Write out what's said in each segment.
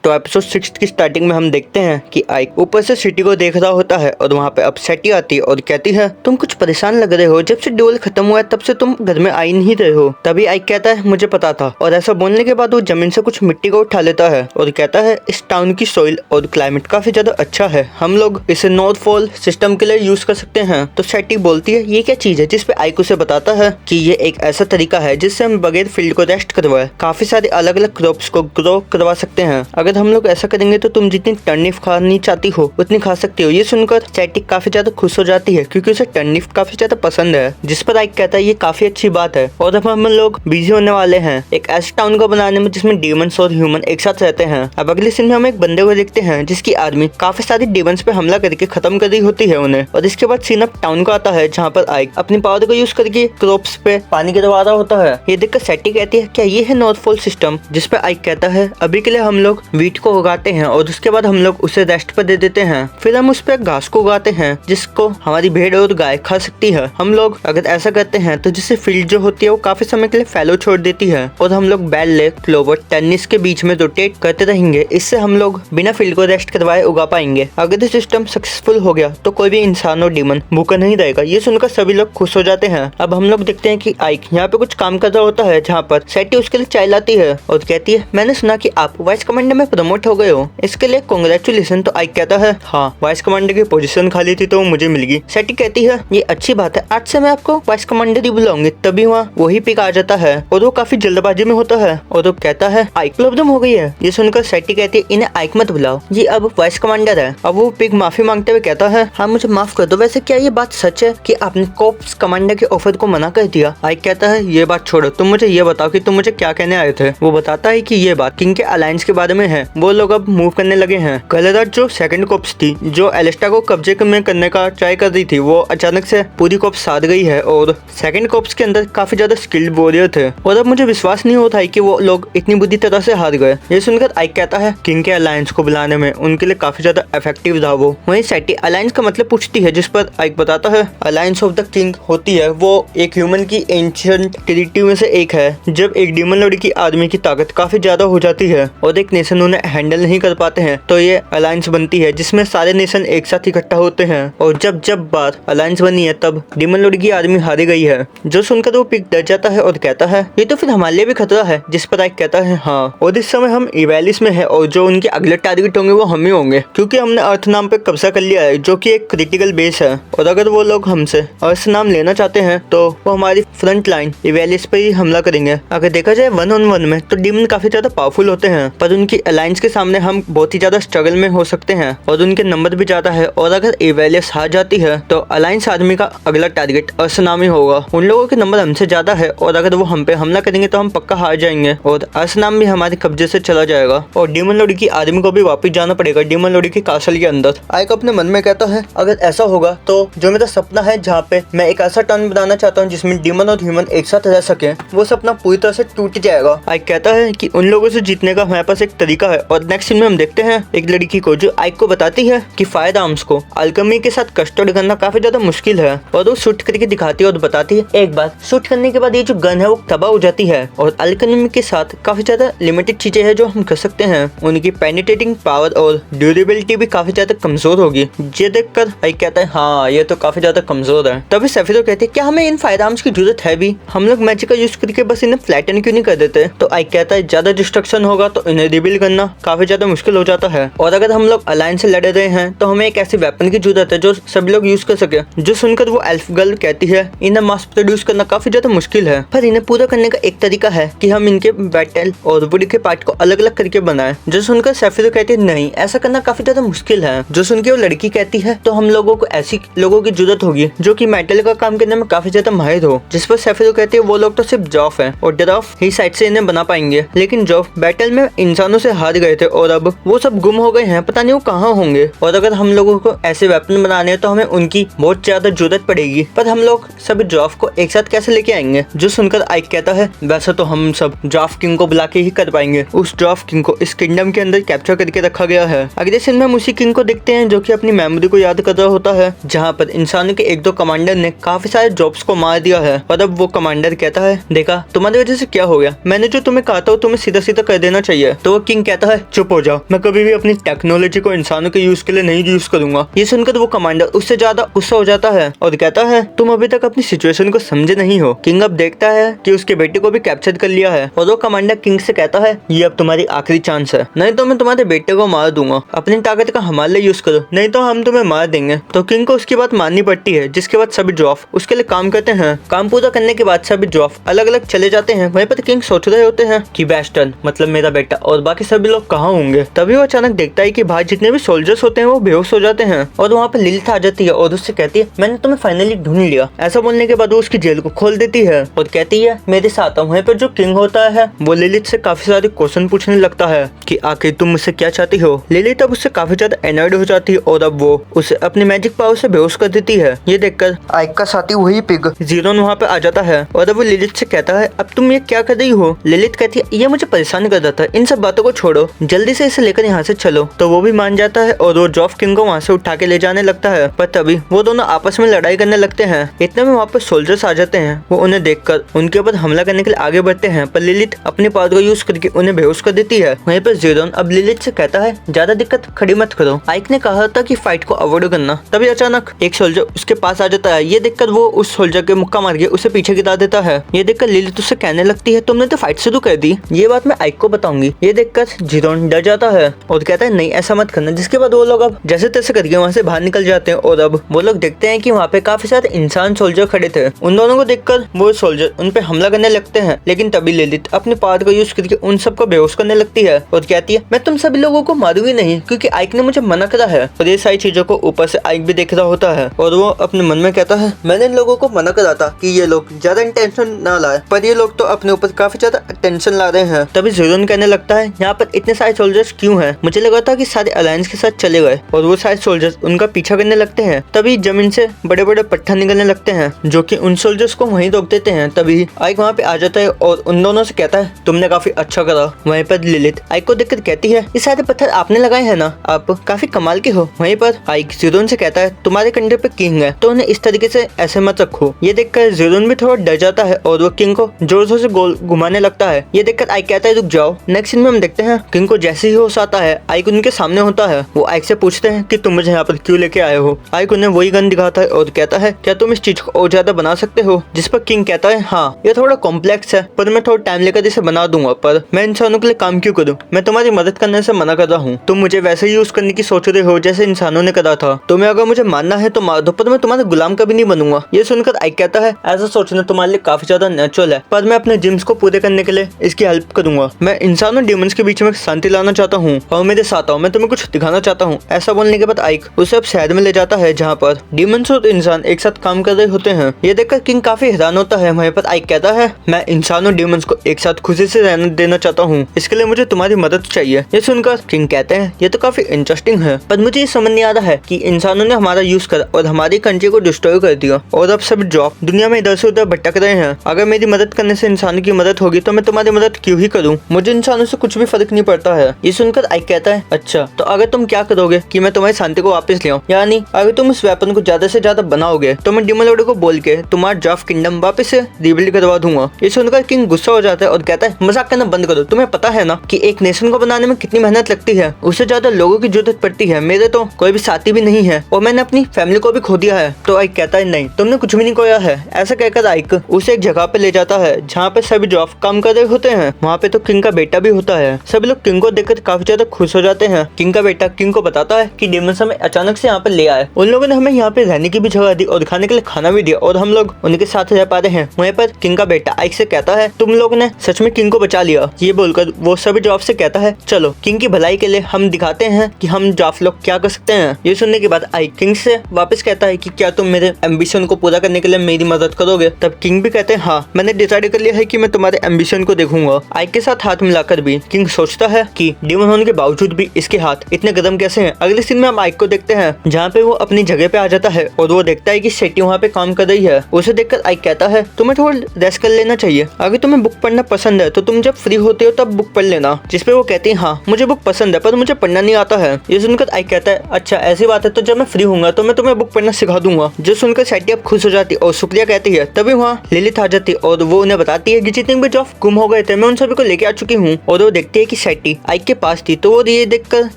तो एपिसोड 6 की स्टार्टिंग में हम देखते हैं कि आइक ऊपर से सिटी को देख रहा होता है और वहाँ पे अब सेटी आती है और कहती है तुम कुछ परेशान लग रहे हो, जब से ड्यूल खत्म हुआ है तब से तुम घर में आई नहीं रहे हो। तभी आइक कहता है मुझे पता था, और ऐसा बोलने के बाद वो जमीन से कुछ मिट्टी को उठा लेता है और कहता है इस टाउन की सोइल और क्लाइमेट काफी ज्यादा अच्छा है, हम लोग इसे नॉर्थ पोल सिस्टम के लिए यूज कर सकते हैं। तो सेटी बोलती है ये क्या चीज है, जिसपे आइक उसे बताता है कि ये एक ऐसा तरीका है जिससे हम बगैर फील्ड को रेस्ट करवाए काफी सारे अलग अलग क्रॉप्स को ग्रो करवा सकते हैं। अगर हम लोग ऐसा करेंगे तो तुम जितनी टर्निप खानी चाहती हो उतनी खा सकती हो। ये सुनकर सेटी काफी ज्यादा खुश हो जाती है क्योंकि उसे टर्निप काफी ज्यादा पसंद है, जिस पर आइक कहता है ये काफी अच्छी बात है। और अब हम लोग बिजी होने वाले हैं एक ऐसे टाउन को बनाने में जिसमें डीमंस और ह्यूमन एक साथ रहते हैं। अब अगले सीन में हम एक बंदे को देखते हैं जिसकी आर्मी काफी सारी डीमंस पे हमला करके खत्म कर रही होती है उन्हें। और इसके बाद सीन अप टाउन का आता है जहाँ पर आइक अपनी पावर को यूज करके क्रॉप्स पे पानी गिरवा रहा होता है। ये देखकर सेटी कहती है क्या ये है नॉर्थ पोल सिस्टम, जिस पे आइक कहता है अभी के लिए हम लोग वीट को उगाते हैं और उसके बाद हम लोग उसे रेस्ट पर दे देते हैं, फिर हम उस पर घास को उगाते हैं जिसको हमारी भेड़ और गाय खा सकती है। हम लोग अगर ऐसा करते हैं तो जिससे फील्ड जो होती है वो काफी समय के लिए फैलो छोड़ देती है और हम लोग बेल लेक क्लोवर टेनिस के बीच में रोटेट करते रहेंगे। इससे हम लोग बिना फील्ड को रेस्ट करवाए उगा पाएंगे। अगर ये सिस्टम सक्सेसफुल हो गया तो कोई भी इंसान और डीमन भूखा नहीं रहेगा। ये सुनकर सभी लोग खुश हो जाते हैं। अब हम लोग देखते हैं कि आइक यहाँ पे कुछ काम कर रहा होता है जहाँ पर सेटी उसके लिए चाय लाती है और कहती है मैंने सुना कि आप वाइस कमांडर में प्रमोट हो गए हो, इसके लिए कांग्रेचुलेशन। तो आइक कहता है हाँ, वाइस कमांडर की पोजीशन खाली थी तो मुझे मिल गई। सेटी कहती है ये अच्छी बात है, आज से मैं आपको वाइस कमांडर ही बुलाऊंगी। तभी वहाँ वही पिक आ जाता है और वो काफी जल्दबाजी में होता है और वो कहता है आइक प्रॉब्लम हो गई है। ये सुनकर सेटी कहती है इन्हें आइक मत बुलाओ, ये अब वाइस कमांडर है। अब वो पिक माफी मांगते हुए कहता है हाँ मुझे माफ कर दो, वैसे क्या ये बात सच है कि आपने कोप्स कमांडर के ऑफर को मना कर दिया? आइक कहता है ये बात छोड़ो, तुम मुझे ये बताओ कि तुम मुझे क्या कहने आए थे। वो बताता है कि ये बात किंग के अलायंस के बारे में है, वो लोग अब मूव करने लगे हैं। कल रात जो सेकंड कोप्स थी जो एलिस्टा को कब्जे में करने का ट्राई कर रही थी वो अचानक से पूरी कोप्स हार गई है और सेकंड कोप्स के अंदर काफी ज्यादा स्किल्ड वॉरियर थे और अब मुझे विश्वास नहीं होता है कि वो लोग इतनी बुरी तरह से हार गए। ये सुनकर आइक कहता है किंग के अलायंस को बुलाने में उनके लिए काफी ज्यादा इफेक्टिव था वो। वहीं सेटी अलायंस का मतलब पूछती है जिस पर आइक बताता है अलायंस ऑफ द किंग होती है वो एक ह्यूमन की एंशिएंट ट्रिनिटी में से एक है। जब एक डीमन लॉर्ड की आर्मी की ताकत काफी ज्यादा हो जाती है और एक नेशन उन्हें हैंडल नहीं कर पाते हैं तो ये अलायंस बनती है जिसमें सारे नेशन एक साथ इकट्ठा होते हैं। और जब बार अलायंस बनी है तब डीमन लॉर्ड की आर्मी हारी गई है। जो सुनकर वो पिक डर जाता है और कहता है ये तो फिर हमारे लिए भी खतरा है, जिस पर आइक कहता है हाँ, और इस समय हम इवेलिस में है और जो उनके अगले टारगेट होंगे वो हम ही होंगे क्योंकि हमने अर्थ नाम पे कब्जा कर लिया है जो कि एक क्रिटिकल बेस है। और अगर वो लोग हमसे अर्थ नाम लेना चाहते हैं तो वो हमारी फ्रंट लाइन इवेलिस पे ही हमला करेंगे। अगर देखा जाए 1-on-1 में तो डीमन काफी ज्यादा पावरफुल होते हैं पर उनकी अलायंस के सामने हम बहुत ही ज्यादा स्ट्रगल में हो सकते हैं और उनके नंबर भी ज्यादा है। और अगर इवेलिस हार जाती है तो अलायंस आर्मी का अगला टारगेट अर्थ नाम ही होगा। उन लोगों के नंबर हमसे ज्यादा है और अगर वो हम पे हमला करेंगे तो हम पक्का हार जाएंगे और अर्थ नाम भी हमारे कब्जे से चला जाएगा और डीमन लॉर्ड की आर्मी को भी वापस जाना पड़ेगा डीमन लॉर्ड के कासल के अंदर। आइक अपने मन में कहता है अगर ऐसा होगा तो जो मेरा सपना है जहाँ पे मैं एक ऐसा टाउन बनाना चाहता हूँ जिसमें डीमन और ह्यूमन एक साथ रह सके, वो सपना पूरी तरह से टूट जाएगा। आइक कहता है कि उन लोगों से जीतने का हमारे पास एक तरीका है। और नेक्स्ट सीन में हम देखते हैं एक लड़की को जो आइक को बताती है कि फायर आर्म्स को अल्केमी के साथ कस्टर्ड करना काफी ज्यादा मुश्किल है और वो शूट करके दिखाती है और बताती है एक बार शूट करने के बाद ये जो गन है वो तबाह हो जाती है और अल्केमी के साथ काफी ज्यादा लिमिटेड चीजें हैं जो हम कर सकते हैं। उनकी पेनिट्रेटिंग पावर और ड्यूरेबिलिटी भी काफी ज्यादा कमजोर होगी। ये देखकर आइक कहता है हाँ ये तो काफी ज्यादा कमजोर है। तभी सेफिरो कहते हैं क्या हमें इन फायर आर्म्स की जरूरत है भी, हम लोग मैजिक का यूज करके बस इन्हें फ्लैटन क्यों नहीं कर देते। तो आइक कहता है ज्यादा डिस्ट्रक्शन होगा तो इन्हें रिबिल्ड करना काफी ज्यादा मुश्किल हो जाता है और अगर हम लोग अलायंस से लड़ रहे हैं तो हमें एक ऐसी वेपन की जरूरत है जो सभी लोग यूज कर सके। जो सुनकर वो एल्फ गर्ल कहती है इन्हें मास प्रोड्यूस करना काफी ज्यादा मुश्किल है पर इन्हें पूरा करने का एक तरीका है कि हम इनके बैटल और वुड के पार्ट को अलग अलग करके बनाए। जो सुनकर सेफिरो कहती है नहीं ऐसा करना काफी ज्यादा मुश्किल है। जो सुनकर वो लड़की कहती है तो हम लोगों को ऐसी लोगों की जरूरत होगी जो कि मेटल का काम करने में काफी ज्यादा माहिर हो। जिस पर सेफिरो कहती है वो लोग तो सिर्फ जॉफ है और ड्राफ ही साइड से इन्हें बना पाएंगे, लेकिन जॉफ बैटल में इंसानों से हार गए थे और अब वो सब गुम हो गए हैं, पता नहीं वो कहाँ होंगे। और अगर हम लोगों को ऐसे वेपन बनाने हैं तो हमें उनकी बहुत ज्यादा जरूरत पड़ेगी पर हम लोग सब जॉफ को एक साथ कैसे लेके आएंगे। जो सुनकर आइक कहता है वैसे तो हम सब जॉफ किंग को बुला के ही कर पाएंगे। उस जॉफ किंग को इस किंगडम के अंदर कैप्चर करके रखा गया है। अगले सीन में हम उसी किंग को देखते हैं जो कि अपनी मेमोरी को याद कर रहा होता है जहाँ पर इंसानों के एक दो कमांडर ने काफी सारे जॉब्स को मार दिया है। और अब वो कमांडर कहता है देखा तुम्हारी वजह से क्या हो गया, मैंने जो तुम्हें कहा था वो तुम्हें सीधा सीधा कर देना चाहिए। तो वो किंग कहता है चुप हो जाओ, मैं कभी भी अपनी टेक्नोलॉजी को इंसानों के यूज के लिए नहीं यूज करूंगा। ये सुनकर वो कमांडर उससे ज्यादा गुस्सा हो जाता है और कहता है तुम अभी तक अपनी सिचुएशन को समझे नहीं हो। किंग अब देखता है कि उसके बेटे को भी कैप्चर कर लिया है और वो कमांडर किंग से कहता है ये अब तुम्हारी आखिरी चांस है, नहीं तो मैं तुम्हारे बेटे को मार दूंगा। अपनी ताकत का हमारे लिए यूज करो, नहीं तो हम तुम्हें मार देंगे। तो किंग को उसकी बात माननी पड़ती है, जिसके बाद सभी ड्वार्फ उसके लिए काम करते हैं। काम पूरा करने के बाद सभी ड्वार्फ अलग अलग चले जाते हैं। वहीं पर किंग सोच रहे होते हैं कि वेस्टर्न मतलब मेरा बेटा और बाकी सभी लोग कहाँ होंगे। तभी वो अचानक देखता है कि बाहर जितने भी सोल्जर्स होते हैं वो बेहोश हो जाते हैं और वहाँ पर लिलिथ आ जाती है और उससे कहती है मैंने तुम्हें फाइनली ढूंढ लिया। ऐसा बोलने के बाद वो उसकी जेल को खोल देती है और कहती है मेरे साथ आओ। वहीं पर जो किंग होता है वो लिलिथ से काफी सारे क्वेश्चन पूछने लगता है कि आखिर तुम मुझसे क्या चाहती हो। लिलिथ अब उससे काफी ज्यादा एनॉयड हो जाती है और अब वो उसे अपनी मैजिक पावर से बेहोश कर देती है। ये देखकर आइक का साथी वही पिग ज़ीरोन वहाँ पे आ जाता है और अब वो लिलिथ से कहता है अब तुम ये क्या कर रही हो। लिलिथ कहती है ये मुझे परेशान कर देता है, इन सब बातों को छोड़ो, जल्दी से इसे लेकर यहाँ से चलो। तो वो भी मान जाता है और वो ड्वार्फ किंग को वहाँ से उठा के ले जाने लगता है। पर तभी वो दोनों आपस में लड़ाई करने लगते हैं। इतने में वहाँ पर सोल्जर्स आ जाते हैं। वो उन्हें देखकर उनके ऊपर हमला करने के लिए आगे बढ़ते हैं, पर लिलिथ अपने पावर को यूज करके उन्हें बेहोश कर देती है। वहीं पर ज़ीरोन अब लिलिथ से कहता है ज्यादा दिक्कत खड़ी मत करो, आइक ने कहा था कि फाइट को अवॉइड करना। तभी अचानक एक सोल्जर उसके पास आ जाता है। ये देखकर वो उस सोल्जर के मुक्का मार के उसे पीछे गिरा देता है। ये देखकर लिलिथ उससे कहने लगती है तुमने तो फाइट शुरू कर दी, ये बात मैं आइक को बताऊंगी। ये देखकर ज़ीरोन डर जाता है और कहता है नहीं ऐसा मत करना। जिसके बाद वो लोग अब जैसे तैसे करके वहाँ से बाहर निकल जाते हैं और अब वो लोग देखते हैं कि वहाँ पे काफी सारे इंसान सोल्जर खड़े थे। उन दोनों को देखकर वो सोल्जर उन पे हमला करने लगते हैं, लेकिन तभी लिलिथ अपने पावर का यूज करके उन सबको बेहोश करने लगती है और कहती है मैं तुम सभी लोगों को मारूंगी नहीं क्योंकि आइक ने मुझे मना करा है। और ये सारी चीजों को ऊपर से आइक भी देख रहा होता है और वो अपने मन में कहता है मैंने इन लोगों को मना करा था कि ये लोग ज्यादा टेंशन ना लाए, पर ये लोग तो अपने ऊपर काफी ज्यादा टेंशन ला रहे हैं। तभी ज़ीरोन कहने लगता है यहाँ पर इतने सारे सोल्जर्स क्यों हैं, मुझे लगा था कि सारे अलायंस के साथ चले गए। और वो सारे सोल्जर्स उनका पीछा करने लगते हैं। तभी जमीन से बड़े बड़े पत्थर निकलने लगते हैं जो कि उन सोल्जर्स को वहीं रोक देते हैं। तभी आइक वहाँ पे आ जाता है और उन दोनों से कहता है तुमने काफी अच्छा करा। वहीं पर लिलिथ आइक को देखकर कहती है ये सारे पत्थर आपने लगाए हैं ना, आप काफी कमाल के हो। वहीं पर आइक ज़ीरोन से कहता है तुम्हारे कंधे पे किंग है तो उन्हें इस तरीके से ऐसे मत रखो। ये देखकर ज़ीरोन भी थोड़ा डर जाता है और वो किंग को जोर जोर से गोल घुमाने लगता है। ये देखकर आइक कहता है रुक जाओ। नेक्स्ट सीन में हम देखते हैं किंग को जैसे ही होश आता है आइक उनके सामने होता है। वो आइक से पूछते हैं कि तुम मुझे यहाँ पर क्यों लेके आए हो। आइक उन्हें वही गन दिखाता है और कहता है क्या तुम इस चीज को और ज्यादा बना सकते हो। जिस पर किंग कहता है हाँ ये थोड़ा कॉम्प्लेक्स है पर मैं थोड़ा टाइम लेकर इसे बना दूंगा, पर मैं इंसानों के लिए काम क्यों करूँ, मैं तुम्हारी मदद करने से मना कर रहा हूँ। तुम मुझे वैसे ही यूज करने की सोच रहे हो जैसे इंसानों ने करा था। तुम्हें अगर मुझे मारना है तो मार दो, पर मैं तुम्हारा गुलाम कभी नहीं बनूंगा। ये सुनकर आइक कहता है ऐसा सोचना तुम्हारे लिए काफी ज्यादा नेचुरल है, पर मैं अपने ड्रीम्स को पूरे करने के लिए इसकी हेल्प करूंगा। मैं इंसान और डीमंस के बीच में शांति लाना चाहता हूँ और मेरे साथ आओ, मैं तुम्हें कुछ दिखाना चाहता हूँ। ऐसा बोलने के बाद आइक उसे अब शहर में ले जाता है जहाँ पर डीमंस और इंसान एक साथ काम कर रहे होते हैं। ये देखकर किंग काफी हैरान होता है। वहीं पर आइक कहता है मैं इंसान और डीमंस को एक साथ खुशी से रहने देना चाहता हूँ, इसके लिए मुझे तुम्हारी मदद चाहिए। ये सुनकर किंग कहते हैं ये तो काफी इंटरेस्टिंग है, पर मुझे ये समझ नहीं आ रहा है कि इंसानों ने हमारा यूज करा और हमारी कंट्री को डिस्ट्रॉय कर दिया और अब सब ड्वार्फ दुनिया में इधर से उधर भटक रहे हैं। अगर मेरी मदद करने से इंसानों की मदद होगी तो मैं तुम्हारी मदद क्यों ही करूँ, मुझे इंसानों से कुछ भी फर्क नहीं पड़ता है। ये सुनकर आइक कहता है अच्छा तो अगर तुम क्या करोगे कि मैं तुम्हारी शांति को वापस ले आऊं, यानी अगर तुम उस वेपन को ज्यादा से ज्यादा बनाओगे तो मैं डीमन लॉर्ड को बोल के तुम्हारा ड्वार्फ किंगडम वापस से रिबिल्ड करवा दूंगा। ये सुनकर किंग गुस्सा हो जाता है और कहता है मजाक करना बंद करो, तुम्हें पता है ना कि एक नेशन को बनाने में कितनी मेहनत लगती है, उससे ज्यादा लोगों की जरूरत पड़ती है। मेरे तो कोई भी साथी भी नहीं है और मैंने अपनी फैमिली को भी खो दिया है। तो आइक कहता है नहीं तुमने कुछ भी नहीं खोया है। ऐसा कहकर आइक उसे एक जगह पे ले जाता है जहाँ पे सभी ड्वार्फ काम कर रहे होते हैं। वहाँ पे तो किंग का बेटा भी होता है। सभी लोग किंग को देखकर काफी ज्यादा खुश हो जाते हैं। किंग का बेटा किंग को बताता है कि डेमंस हमें अचानक से यहाँ पे ले आए, उन लोगों ने हमें यहाँ पे रहने की भी जगह दी और खाने के लिए खाना भी दिया और हम लोग उनके साथ रह पा रहे हैं। वहीं पर किंग का बेटा आइक से कहता है तुम लोग ने सच में किंग को बचा लिया। ये बोलकर वो सभी ड्वार्फ से कहता है चलो किंग की भलाई के लिए हम दिखाते हैं कि हम ड्वार्फ लोग क्या कर सकते हैं। ये सुनने के बाद आइक किंग से वापस कहता है कि क्या तुम मेरे एम्बिशन को पूरा करने के लिए मेरी मदद करोगे। तब किंग भी कहते हैं हाँ मैंने डिसाइड कर लिया है कि मैं तुम्हारे एम्बिशन को देखूंगा। आइक के साथ हाथ मिलाकर भी किंग सोचता है कि डीमन होने के बावजूद भी इसके हाथ इतने गर्म कैसे हैं। अगले सीन में हम आइक को देखते हैं जहाँ पे वो अपनी जगह पे आ जाता है और वो देखता है कि सेटी वहाँ पे काम कर रही है। उसे देखकर आइक कहता है तुम्हें थोड़ा रेस्ट कर लेना चाहिए, अगर तुम्हें बुक पढ़ना पसंद है तो तुम जब फ्री होते हो तब बुक पढ़ लेना। जिसपे वो कहती है हाँ मुझे बुक पसंद है पर मुझे पढ़ना नहीं आता है। ये सुनकर आइक कहता है अच्छा ऐसी बात है तो जब मैं फ्री होऊंगा तो मैं तुम्हें बुक पढ़ना सिखा दूंगा। जो सुनकर सेटी अब खुश हो जाती और शुक्रिया कहती है। तभी वहाँ लिलिथ आ जाती और वो उन्हें बताती है कि जितने भी ड्वार्फ गुम हो गए थे मैं उन सभी को लेके आ चुकी हूँ। और वो देखती है कि सेटी आइक के पास थी तो वो ये देखकर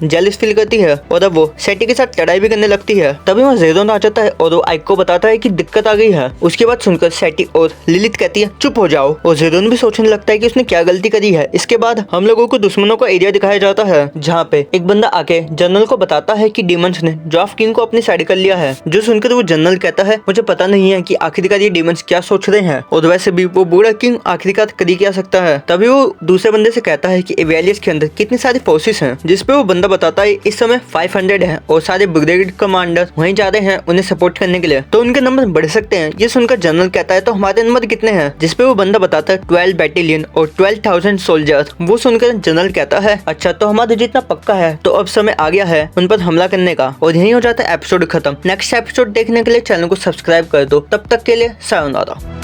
जेलस फील करती है और अब वो सेटी के साथ लड़ाई भी करने लगती है। तभी वहाँ ज़ेरोन आ जाता है और वो आइक को बताता है कि दिक्कत आ गई है। उसके बाद सुनकर सेटी और लिलिथ कहती है चुप हो जाओ, और ज़ेरोन भी सोचने लगता है कि उसने क्या गलती करी है। इसके बाद हम लोगों को दुश्मनों का एरिया दिखाया जाता है जहाँ पे एक बंदा आके जनरल को बताता है कि डीमंस ने ड्वार्फ किंग को अपनी साइड कर लिया है। जो सुनकर वो जनरल कहता है मुझे पता नहीं है कि आखिरकार ये डीमंस क्या सोच रहे हैं, और वैसे भी वो बूढ़ा किंग आखिरकार करी क्या सकता है। तभी वो दूसरे बंदे से कहता है कि एवेलियस के अंदर कितनी सारी फोर्सेस हैं, जिसपे वो बंदा बताता है इस समय 500 है और सारे ब्रिगेड कमांडर वहीं जा रहे हैं उन्हें सपोर्ट करने के लिए, तो उनके नंबर बढ़ सकते हैं। ये सुनकर जनरल कहता है तो हमारे नंबर कितने हैं, जिसपे वो बंदा बताता है 12 बैटेलियन और 12,000 सोल्जर। वो सुनकर जनरल कहता है अच्छा तो हमारा जितना पक्का है तो अब समय आ गया है उन पर हमला करने का, और यही हो जाता है एपिसोड खत्म। नेक्स्ट एपिसोड देखने के लिए चैनल को सब्सक्राइब कर दो। तब तक के लिए सायोनारा।